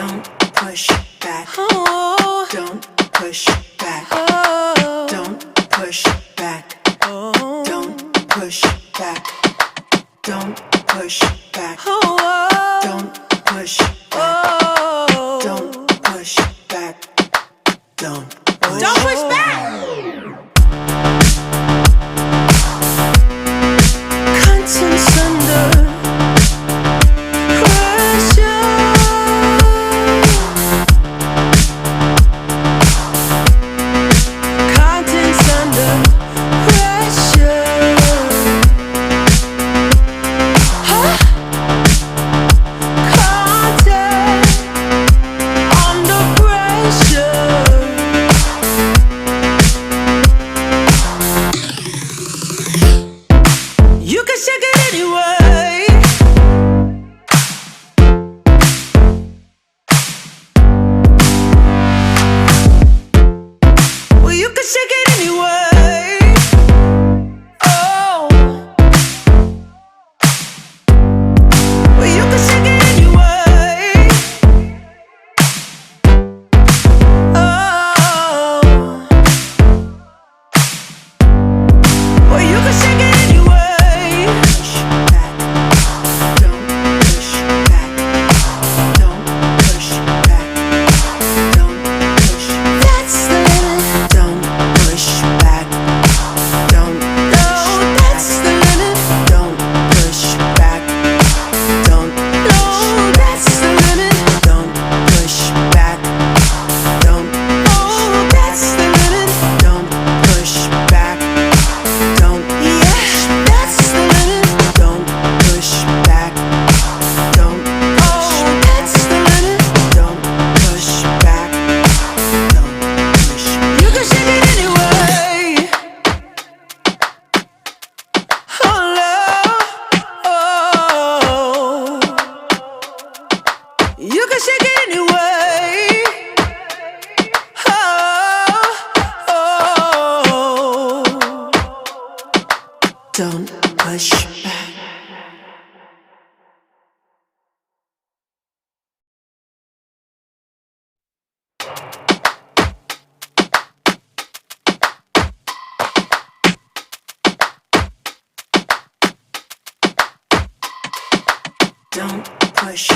Don't push back. Oh. Don't push back. Oh. Don't push back. Oh. Don't push back. Don't push back. Oh. Don't push back. Oh. Don't push back. Don't push back. Contents under pressure. Contents under pressure. Huh? Content under pressure. You can shake it anyway. Well, you can shake it anyway. Oh. Well, you can shake it anyway. Oh. Well, you can shake it anyway. Push back. Don't push back. Don't push back. Don't push. That's the limit. Don't push back. Don't. No, that's the limit. Don't push back. Don't. No, that's the limit. Don't push back. Don't. Oh, that's the limit. Don't push back. Don't. Yeah, that's the limit. Don't push back. Don't. Oh, that's the limit. Don't push back. Don't push. You can shake it anyway. Oh, love. Oh. You can shake it anyway. Oh. Don't push back. Don't push